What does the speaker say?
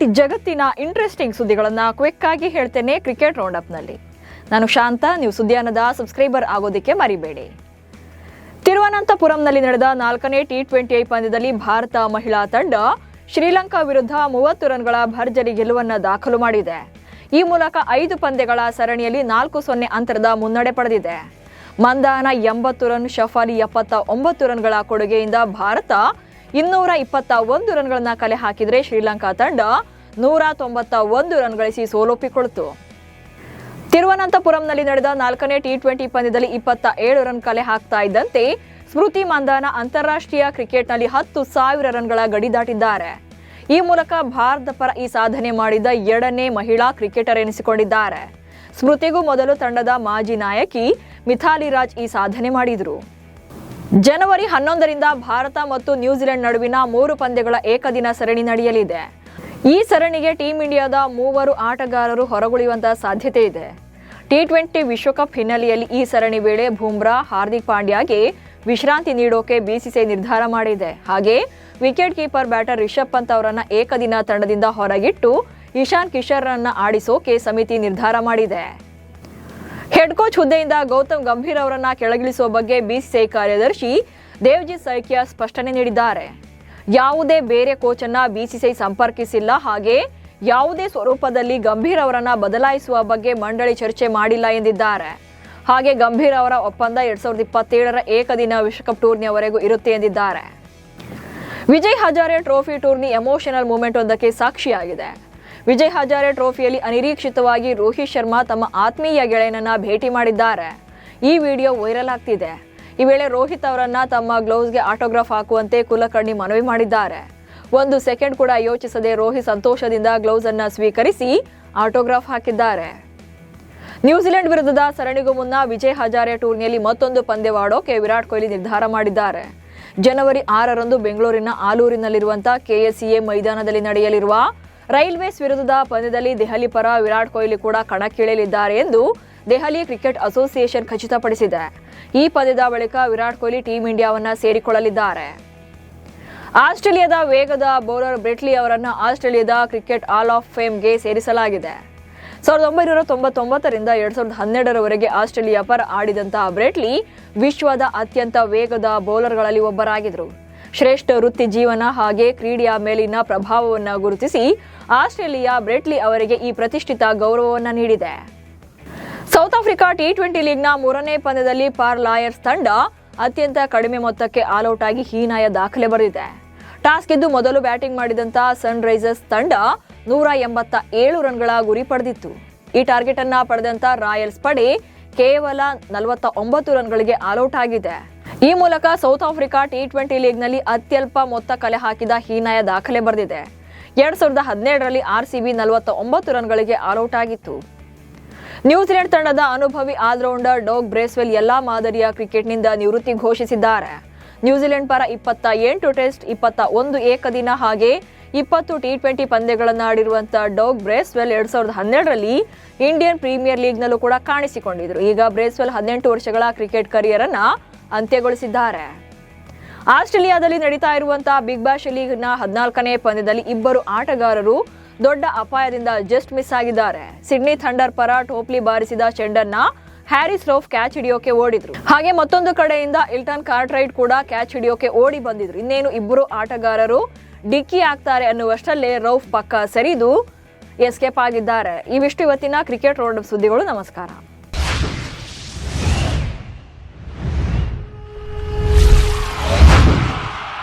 Cricket ಜಗತ್ತಿನ interesting ಸುದ್ದಿಗಳನ್ನು quick ಆಗಿ ಹೇಳ್ತೇನೆ ಕ್ರಿಕೆಟ್ ರೌಂಡ್ ಅಪ್ ನಲ್ಲಿ. ನಾನು ಶಾಂತ. ನೀವು ಸುದ್ದಿಯಾನದ ಸಬ್ಸ್ಕ್ರೈಬರ್ ಆಗೋದಕ್ಕೆ ಮರಿಬೇಡಿ. ತಿರುವನಂತಪುರಂನಲ್ಲಿ ನಡೆದ 4ನೇ T20 ಪಂದ್ಯದಲ್ಲಿ ಭಾರತ ಮಹಿಳಾ ತಂಡ ಶ್ರೀಲಂಕಾ ವಿರುದ್ಧ 30 ರನ್ಗಳ ಭರ್ಜರಿ ಗೆಲುವನ್ನು ದಾಖಲು ಮಾಡಿದೆ. ಈ ಮೂಲಕ 5 ಪಂದ್ಯಗಳ ಸರಣಿಯಲ್ಲಿ 4-0 ಅಂತರದ ಮುನ್ನಡೆ ಪಡೆದಿದೆ. ಮಂದಾನ 80 ರನ್, ಶಫಾಲಿ 79 ರನ್ಗಳ ಕೊಡುಗೆಯಿಂದ ಭಾರತ 221 ರನ್ಗಳನ್ನು ಕಲೆ ಹಾಕಿದರೆ ಶ್ರೀಲಂಕಾ ತಂಡ 191 ರನ್ ಗಳಿಸಿ ಸೋಲೊಪ್ಪಿಕೊಂಡಿತು. ತಿರುವನಂತಪುರಂನಲ್ಲಿ ನಡೆದ 4ನೇ T20 ಪಂದ್ಯದಲ್ಲಿ 27 ರನ್ ಕಲೆ ಹಾಕ್ತಾ ಇದ್ದಂತೆ ಸ್ಮೃತಿ ಮಂದಾನ ಅಂತಾರಾಷ್ಟ್ರೀಯ ಕ್ರಿಕೆಟ್ನಲ್ಲಿ 10,000 ರನ್ಗಳ ಗಡಿ ದಾಟಿದ್ದಾರೆ. ಈ ಮೂಲಕ ಭಾರತದ ಪರ ಈ ಸಾಧನೆ ಮಾಡಿದ 2ನೇ ಮಹಿಳಾ ಕ್ರಿಕೆಟರ್ ಎನಿಸಿಕೊಂಡಿದ್ದಾರೆ. ಸ್ಮೃತಿಗೂ ಮೊದಲು ತಂಡದ ಮಾಜಿ ನಾಯಕಿ ಮಿಥಾಲಿ ರಾಜ್ ಈ ಸಾಧನೆ ಮಾಡಿದರು. ಜನವರಿ 11ರಿಂದ ಭಾರತ ಮತ್ತು ನ್ಯೂಜಿಲೆಂಡ್ ನಡುವಿನ 3 ಪಂದ್ಯಗಳ ಏಕದಿನ ಸರಣಿ ನಡೆಯಲಿದೆ. ಈ ಸರಣಿಗೆ ಟೀಂ ಇಂಡಿಯಾದ 3 ಆಟಗಾರರು ಹೊರಗುಳಿಯುವಂತಹ ಸಾಧ್ಯತೆ ಇದೆ. T20 ವಿಶ್ವಕಪ್ ಹಿನ್ನೆಲೆಯಲ್ಲಿ ಈ ಸರಣಿ ವೇಳೆ ಬುಮ್ರಾ, ಹಾರ್ದಿಕ್ ಪಾಂಡ್ಯಾಗೆ ವಿಶ್ರಾಂತಿ ನೀಡೋಕೆ ಬಿಸಿಸಿಐ ನಿರ್ಧಾರ ಮಾಡಿದೆ. ಹಾಗೆ wicketkeeper batter Rishabh Pant ಅವರನ್ನ ಏಕದಿನ ತಂಡದಿಂದ ಹೊರಗಿಟ್ಟು ಇಶಾನ್ ಕಿಶನ್ರನ್ನ ಆಡಿಸೋಕೆ ಸಮಿತಿ ನಿರ್ಧಾರ ಮಾಡಿದೆ. ಹೆಡ್ ಕೋಚ್ ಹುದ್ದೆಯಿಂದ ಗೌತಮ್ ಗಂಭೀರ್ ಅವರನ್ನ ಕೆಳಗಿಳಿಸುವ ಬಗ್ಗೆ ಬಿಸಿಸಿಐ ಕಾರ್ಯದರ್ಶಿ ದೇವ್ಜಿತ್ ಸೈಕಿಯಾ ಸ್ಪಷ್ಟನೆ ನೀಡಿದ್ದಾರೆ. ಯಾವುದೇ ಬೇರೆ ಕೋಚ್ ಅನ್ನ ಬಿಸಿಸಿಐ ಸಂಪರ್ಕಿಸಿಲ್ಲ. ಹಾಗೆ ಯಾವುದೇ ಸ್ವರೂಪದಲ್ಲಿ ಗಂಭೀರ್ ಅವರನ್ನ ಬದಲಾಯಿಸುವ ಬಗ್ಗೆ ಮಂಡಳಿ ಚರ್ಚೆ ಮಾಡಿಲ್ಲ ಎಂದಿದ್ದಾರೆ. ಹಾಗೆ ಗಂಭೀರ್ ಅವರ ಒಪ್ಪಂದ 2027ರ ಏಕದಿನ ವಿಶ್ವಕಪ್ ಟೂರ್ನಿಯವರೆಗೂ ಇರುತ್ತೆ ಎಂದಿದ್ದಾರೆ. Vijay Hazare trophy tourney emotional moment ಒಂದಕ್ಕೆ ಸಾಕ್ಷಿಯಾಗಿದೆ. ವಿಜಯ್ ಹಜಾರೆ ಟ್ರೋಫಿಯಲ್ಲಿ ಅನಿರೀಕ್ಷಿತವಾಗಿ ರೋಹಿತ್ ಶರ್ಮಾ ತಮ್ಮ ಆತ್ಮೀಯ ಗೆಳೆಯನನ್ನ ಭೇಟಿ ಮಾಡಿದ್ದಾರೆ. ಈ ವಿಡಿಯೋ ವೈರಲ್ ಆಗ್ತಿದೆ. ಈ ವೇಳೆ ರೋಹಿತ್ ಅವರನ್ನ ತಮ್ಮ ಗ್ಲೌಸ್ಗೆ ಆಟೋಗ್ರಾಫ್ ಹಾಕುವಂತೆ ಕುಲಕರ್ಣಿ ಮನವಿ ಮಾಡಿದ್ದಾರೆ. 1 ಸೆಕೆಂಡ್ ಕೂಡ ಯೋಚಿಸದೆ ರೋಹಿತ್ ಸಂತೋಷದಿಂದ ಗ್ಲೌಸ್ ಅನ್ನ ಸ್ವೀಕರಿಸಿ ಆಟೋಗ್ರಾಫ್ ಹಾಕಿದ್ದಾರೆ. ನ್ಯೂಜಿಲೆಂಡ್ ವಿರುದ್ಧದ ಸರಣಿಗೂ ಮುನ್ನ ವಿಜಯ್ ಹಜಾರೆ ಟೂರ್ನಿಯಲ್ಲಿ ಮತ್ತೊಂದು ಪಂದ್ಯವಾಡೋಕೆ ವಿರಾಟ್ ಕೊಹ್ಲಿ ನಿರ್ಧಾರ ಮಾಡಿದ್ದಾರೆ. ಜನವರಿ 6ರಂದು ಬೆಂಗಳೂರಿನ ಆಲೂರಿನಲ್ಲಿರುವಂತಹ KSCA ಮೈದಾನದಲ್ಲಿ ನಡೆಯಲಿರುವ ರೈಲ್ವೇಸ್ ವಿರುದ್ಧದ ಪಂದ್ಯದಲ್ಲಿ ದೆಹಲಿ ಪರ ವಿರಾಟ್ ಕೊಹ್ಲಿ ಕೂಡ ಕಣಕ್ಕಿಳಿಯಲಿದ್ದಾರೆ ಎಂದು ದೆಹಲಿ ಕ್ರಿಕೆಟ್ ಅಸೋಸಿಯೇಷನ್ ಖಚಿತಪಡಿಸಿದೆ. ಈ ಪಂದ್ಯದ ಬಳಿಕ ವಿರಾಟ್ ಕೊಹ್ಲಿ ಟೀಂ ಇಂಡಿಯಾವನ್ನ ಸೇರಿಕೊಳ್ಳಲಿದ್ದಾರೆ. ಆಸ್ಟ್ರೇಲಿಯಾದ ವೇಗದ ಬೌಲರ್ ಬ್ರೆಟ್ಲಿ ಅವರನ್ನು ಆಸ್ಟ್ರೇಲಿಯಾದ ಕ್ರಿಕೆಟ್ ಹಾಲ್ ಆಫ್ ಫೇಮ್ಗೆ ಸೇರಿಸಲಾಗಿದೆ. 1999ರಿಂದ 2012ರವರೆಗೆ ಆಸ್ಟ್ರೇಲಿಯಾ ಪರ ಆಡಿದಂತಹ ಬ್ರೆಟ್ಲಿ ವಿಶ್ವದ ಅತ್ಯಂತ ವೇಗದ ಬೌಲರ್ಗಳಲ್ಲಿ ಒಬ್ಬರಾಗಿದ್ದರು. ಶ್ರೇಷ್ಠ ವೃತ್ತಿ ಜೀವನ ಹಾಗೆ ಕ್ರೀಡೆಯ ಮೇಲಿನ ಪ್ರಭಾವವನ್ನು ಗುರುತಿಸಿ ಆಸ್ಟ್ರೇಲಿಯಾ ಬ್ರೆಟ್ಲಿ ಅವರಿಗೆ ಈ ಪ್ರತಿಷ್ಠಿತ ಗೌರವವನ್ನು ನೀಡಿದೆ. ಸೌತ್ ಆಫ್ರಿಕಾ T20 ಲೀಗ್ನ 3ನೇ ಪಂದ್ಯದಲ್ಲಿ ಪಾರ್ ಲಾಯರ್ಸ್ ತಂಡ ಅತ್ಯಂತ ಕಡಿಮೆ ಮೊತ್ತಕ್ಕೆ ಆಲ್ಔಟ್ ಆಗಿ ಹೀನಾಯ ದಾಖಲೆ ಬರೆದಿದೆ. ಟಾಸ್ ಗೆದ್ದು ಮೊದಲು ಬ್ಯಾಟಿಂಗ್ ಮಾಡಿದಂತಹ ಸನ್ ರೈಸರ್ಸ್ ತಂಡ 187 ರನ್ಗಳ ಗುರಿ ಪಡೆದಿತ್ತು. ಈ ಟಾರ್ಗೆಟ್ ಅನ್ನ ಪಡೆದಂತ ರಾಯಲ್ಸ್ ಪಡೆ ಕೇವಲ 49 ರನ್ಗಳಿಗೆ ಆಲ್ಔಟ್ ಆಗಿದೆ. ಈ ಮೂಲಕ ಸೌತ್ ಆಫ್ರಿಕಾ T20 ಲೀಗ್ನಲ್ಲಿ ಅತ್ಯಲ್ಪ ಮೊತ್ತ ಕಲೆ ಹಾಕಿದ ಹೀನಾಯ ದಾಖಲೆ ಬರೆದಿದೆ. 2017ರಲ್ಲಿ RCB 49 ರನ್ಗಳಿಗೆ ಆಲ್ಔಟ್ ಆಗಿತ್ತು. ನ್ಯೂಜಿಲೆಂಡ್ ತಂಡದ ಅನುಭವಿ ಆಲ್ರೌಂಡರ್ ಡೋಗ್ ಬ್ರೇಸ್ವೆಲ್ ಎಲ್ಲಾ ಮಾದರಿಯ ಕ್ರಿಕೆಟ್ನಿಂದ ನಿವೃತ್ತಿ ಘೋಷಿಸಿದ್ದಾರೆ. ನ್ಯೂಜಿಲೆಂಡ್ ಪರ 28 ಟೆಸ್ಟ್, 21 ಏಕದಿನ ಹಾಗೆ 20 T20 ಪಂದ್ಯಗಳನ್ನು ಆಡಿರುವಂತಹ ಡೋಗ್ ಬ್ರೇಸ್ವೆಲ್ 2012ರಲ್ಲಿ ಇಂಡಿಯನ್ ಪ್ರೀಮಿಯರ್ ಲೀಗ್ನಲ್ಲೂ ಕೂಡ ಕಾಣಿಸಿಕೊಂಡಿದ್ರು. ಈಗ ಬ್ರೇಸ್ವೆಲ್ 18 ವರ್ಷಗಳ ಕ್ರಿಕೆಟ್ ಕರಿಯರ್ ಅನ್ನ ಅಂತ್ಯಗೊಳಿಸಿದ್ದಾರೆ. ಆಸ್ಟ್ರೇಲಿಯಾದಲ್ಲಿ ನಡೀತಾ ಇರುವಂತಹ ಬಿಗ್ ಬ್ಯಾಶ್ ಲೀಗ್ನ 14ನೇ ಪಂದ್ಯದಲ್ಲಿ 2 ಆಟಗಾರರು ದೊಡ್ಡ ಅಪಾಯದಿಂದ ಜಸ್ಟ್ ಮಿಸ್ ಆಗಿದ್ದಾರೆ. ಸಿಡ್ನಿ ಥಂಡರ್ ಪರ ಟೋಪ್ಲಿ ಬಾರಿಸಿದ ಚೆಂಡನ್ನ ಹ್ಯಾರಿಸ್ ರೌಫ್ ಕ್ಯಾಚ್ ಹಿಡಿಯೋಕೆ ಓಡಿದ್ರು. ಹಾಗೆ ಮತ್ತೊಂದು ಕಡೆಯಿಂದ ಇಲ್ಟನ್ ಕಾರ್ಟ್ರೈಟ್ ಕೂಡ ಕ್ಯಾಚ್ ಹಿಡಿಯೋಕೆ ಓಡಿ ಬಂದಿದ್ರು. ಇನ್ನೇನು 2 ಆಟಗಾರರು ಡಿಕ್ಕಿ ಆಗ್ತಾರೆ ಅನ್ನುವಷ್ಟರಲ್ಲೇ ರೌಫ್ ಪಕ್ಕ ಸರಿದು ಎಸ್ಕೇಪ್ ಆಗಿದ್ದಾರೆ. ಇವಿಷ್ಟು ಇವತ್ತಿನ ಕ್ರಿಕೆಟ್ ರೌಂಡ್ ಅಪ್ ಸುದ್ದಿಗಳು. ನಮಸ್ಕಾರ.